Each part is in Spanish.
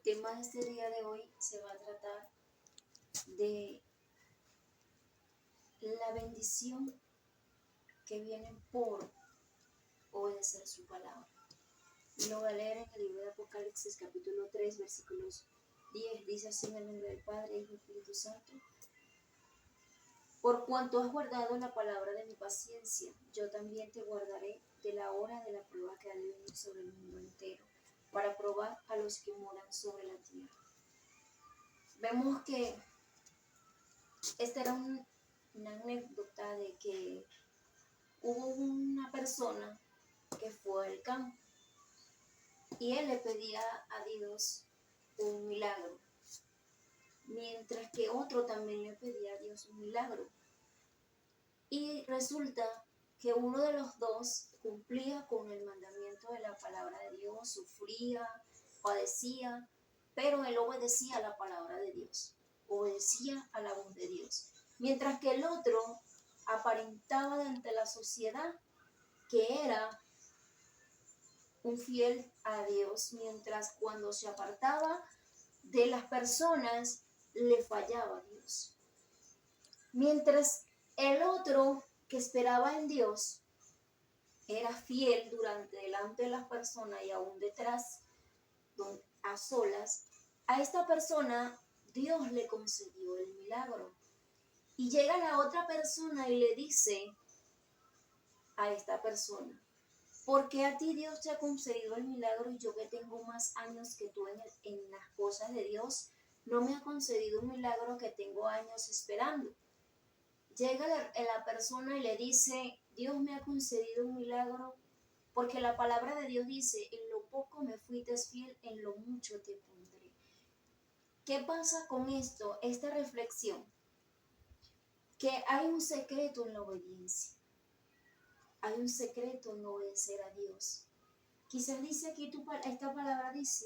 tema de este día de hoy se va a tratar de la bendición que viene por obedecer su palabra. Y lo voy a leer en el libro de Apocalipsis capítulo 3 versículos 10. Dice así: en el nombre del Padre, Hijo y Espíritu Santo. Por cuanto has guardado la palabra de mi paciencia, yo también te guardaré de la hora de la prueba que ha de venir sobre el mundo entero, para probar a los que moran sobre la tierra. Vemos que esta era una anécdota de que hubo una persona que fue al campo y él le pedía a Dios un milagro, mientras que otro también le pedía a Dios un milagro. Y resulta que uno de los dos cumplía con el mandamiento de la palabra de Dios, sufría, padecía, pero él obedecía a la palabra de Dios, obedecía a la voz de Dios. Mientras que el otro aparentaba ante la sociedad que era un fiel a Dios, mientras cuando se apartaba de las personas le fallaba a Dios. Mientras el otro que esperaba en Dios era fiel delante de las personas y aún detrás, a solas, a esta persona Dios le concedió el milagro. Y llega la otra persona y le dice a esta persona: ¿por qué a ti Dios te ha concedido el milagro y yo, que tengo más años que tú en las cosas de Dios, no me ha concedido un milagro que tengo años esperando? Llega la persona y le dice: Dios me ha concedido un milagro porque la palabra de Dios dice: en lo poco me fuiste fiel, en lo mucho te pondré. ¿Qué pasa con esto? Esta reflexión, que hay un secreto en la obediencia. Hay un secreto en obedecer a Dios. Quizás dice aquí esta palabra dice: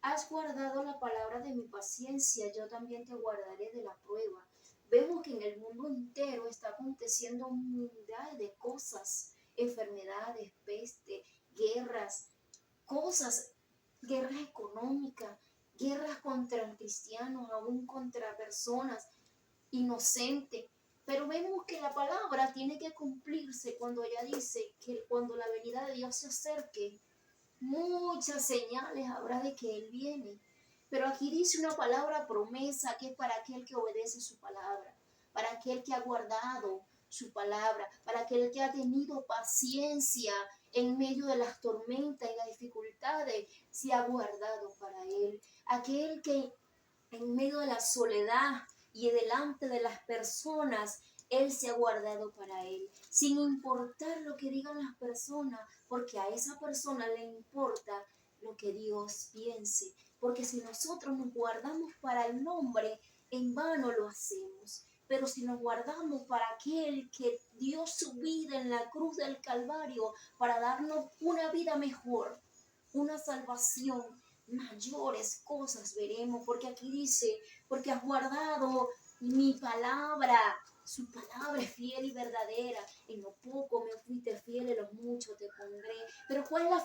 has guardado la palabra de mi paciencia, yo también te guardaré de la prueba. Vemos que en el mundo entero está aconteciendo un mundial de cosas, enfermedades, peste, guerras, guerras económicas, guerras contra cristianos, aún contra personas inocentes. Pero vemos que la palabra tiene que cumplirse cuando ella dice que cuando la venida de Dios se acerque, muchas señales habrá de que Él viene. Pero aquí dice una palabra promesa que es para aquel que obedece su palabra, para aquel que ha guardado su palabra, para aquel que ha tenido paciencia en medio de las tormentas y las dificultades, se ha guardado para Él. Aquel que en medio de la soledad y delante de las personas, Él se ha guardado para Él, sin importar lo que digan las personas, porque a esa persona le importa lo que Dios piense. Porque si nosotros nos guardamos para el hombre, en vano lo hacemos. Pero si nos guardamos para aquel que dio su vida en la cruz del Calvario para darnos una vida mejor, una salvación, mayores cosas veremos. Porque aquí dice: porque has guardado mi palabra. Su palabra es fiel y verdadera. En lo poco me fuiste fiel, en lo mucho te pondré. Pero ¿cuál es la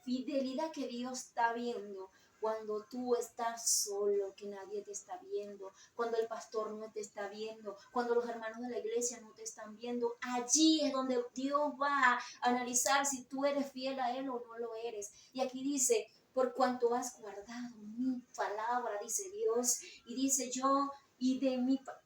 fidelidad que Dios está viendo? Cuando tú estás solo, que nadie te está viendo, cuando el pastor no te está viendo, cuando los hermanos de la iglesia no te están viendo, allí es donde Dios va a analizar si tú eres fiel a Él o no lo eres. Y aquí dice: por cuanto has guardado mi palabra, dice Dios, y dice yo,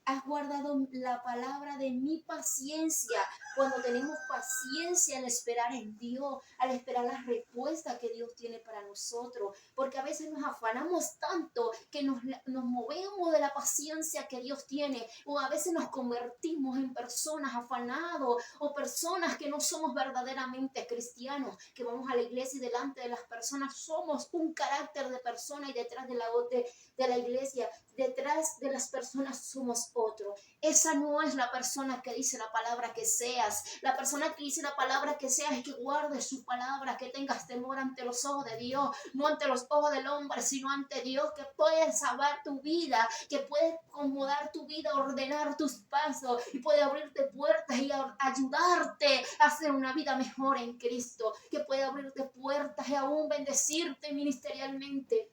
has guardado la palabra de mi paciencia. Cuando tenemos paciencia al esperar en Dios, al esperar las respuestas que Dios tiene para nosotros, porque a veces nos afanamos tanto que nos movemos de la paciencia que Dios tiene, o a veces nos convertimos en personas afanados o personas que no somos verdaderamente cristianos, que vamos a la iglesia y delante de las personas somos un carácter de persona, y detrás de la iglesia, detrás de las personas somos otro. Esa no es la persona que dice la palabra que seas. La persona que dice la palabra que seas es que guardes su palabra, que tengas temor ante los ojos de Dios, no ante los ojos del hombre, sino ante Dios, que puedes salvar tu vida, que puedes acomodar tu vida, ordenar tus pasos, y puede abrirte puertas y ayudarte a hacer una vida mejor en Cristo, que puede abrirte puertas y aún bendecirte ministerialmente.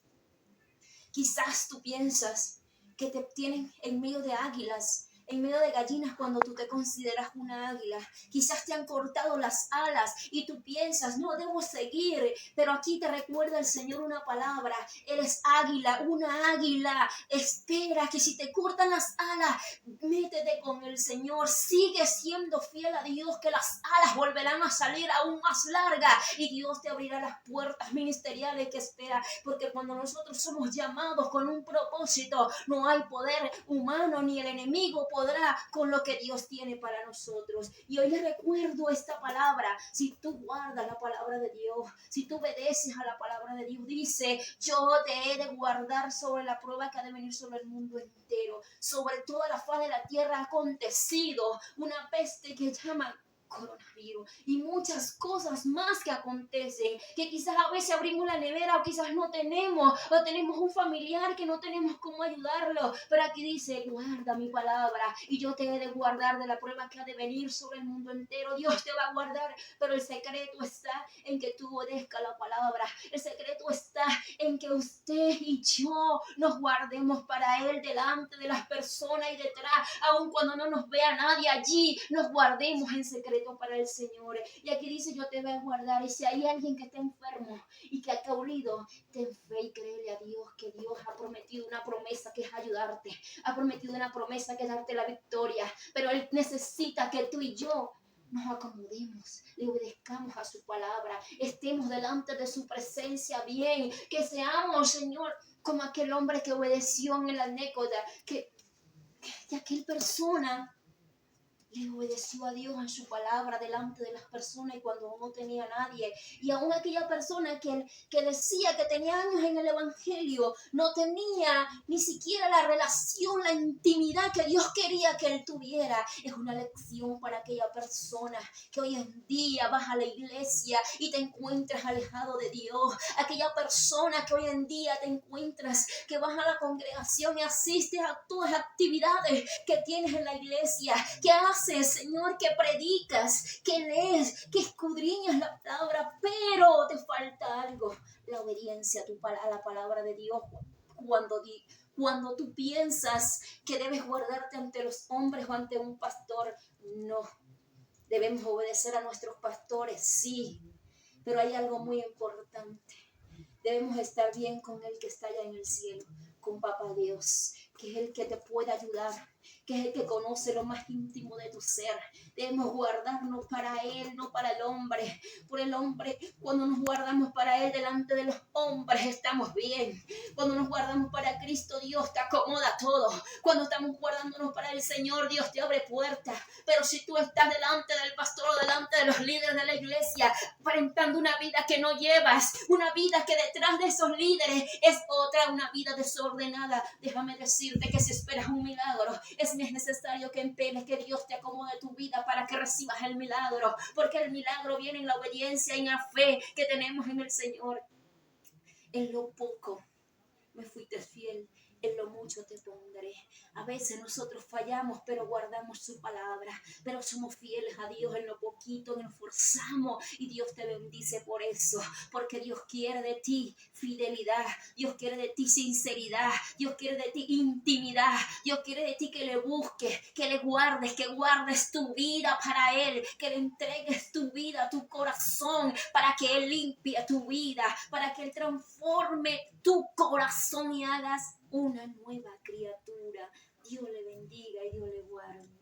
Quizás tú piensas que te tienen en medio de águilas, en medio de gallinas cuando tú te consideras una águila. Quizás te han cortado las alas y tú piensas, no debo seguir. Pero aquí te recuerda el Señor una palabra. Eres águila, una águila. Espera que si te cortan las alas, métete con el Señor. Sigue siendo fiel a Dios, que las alas volverán a salir aún más largas y Dios te abrirá las puertas ministeriales que espera. Porque cuando nosotros somos llamados con un propósito, no hay poder humano ni el enemigo podrá con lo que Dios tiene para nosotros. Y hoy les recuerdo esta palabra. Si tú guardas la palabra de Dios, si tú obedeces a la palabra de Dios, dice, yo te he de guardar sobre la prueba que ha de venir sobre el mundo entero. Sobre toda la faz de la tierra ha acontecido una peste que llaman coronavirus y muchas cosas más que acontecen, que quizás a veces abrimos la nevera o quizás no tenemos, o tenemos un familiar que no tenemos cómo ayudarlo, pero aquí dice, guarda mi palabra y yo te he de guardar de la prueba que ha de venir sobre el mundo entero. Dios te va a guardar, pero el secreto está en que tú obedezcas la palabra. El secreto está en que usted y yo nos guardemos para Él delante de las personas y detrás, aun cuando no nos vea nadie allí, nos guardemos en secreto para el Señor. Y aquí dice, yo te voy a guardar. Y si hay alguien que está enfermo y que ha caído, ten fe y créele a Dios, que Dios ha prometido una promesa que es ayudarte, ha prometido una promesa que es darte la victoria, pero Él necesita que tú y yo nos acomodemos, le obedezcamos a su palabra, estemos delante de su presencia bien, que seamos, Señor, como aquel hombre que obedeció en la anécdota, que aquel persona le obedeció a Dios en su palabra delante de las personas y cuando no tenía nadie. Y aún aquella persona que decía que tenía años en el Evangelio, no tenía ni siquiera la relación, la intimidad que Dios quería que él tuviera. Es una lección para aquella persona que hoy en día vas a la iglesia y te encuentras alejado de Dios. Aquella persona que hoy en día te encuentras, que vas a la congregación y asistes a todas las actividades que tienes en la iglesia, que haces, Señor, que predicas, que lees, que escudriñas la palabra, pero te falta algo, la obediencia a la palabra de Dios. Cuando tú piensas que debes guardarte ante los hombres o ante un pastor, no. Debemos obedecer a nuestros pastores, sí, pero hay algo muy importante. Debemos estar bien con el que está allá en el cielo, con Papá Dios, que es el que te puede ayudar, que es el que conoce lo más íntimo de tu ser. Debemos guardarnos para Él, no para el hombre. Por el hombre, cuando nos guardamos para Él delante de los hombres, estamos bien. Cuando nos guardamos para Cristo, Dios te acomoda todo. Cuando estamos guardándonos para el Señor, Dios te abre puertas. Pero si tú estás delante del pastor o delante de los líderes de la iglesia, aparentando una vida que no llevas, una vida que detrás de esos líderes es otra, una vida desordenada, déjame decirte que si esperas un milagro, es necesario que empeñes, que Dios te acomode tu vida para que recibas el milagro, porque el milagro viene en la obediencia y en la fe que tenemos en el Señor. En lo poco me fuiste fiel, en lo mucho te pondré. A veces nosotros fallamos, pero guardamos su palabra, pero somos fieles a Dios en lo poquito, nos forzamos y Dios te bendice por eso, porque Dios quiere de ti fidelidad, Dios quiere de ti sinceridad, Dios quiere de ti intimidad, Dios quiere de ti que le busques, que le guardes, que guardes tu vida para Él, que le entregues tu vida, tu corazón, para que Él limpie tu vida, para que Él transforme tu corazón y hagas una nueva criatura. Dios le bendiga y Dios le guarde.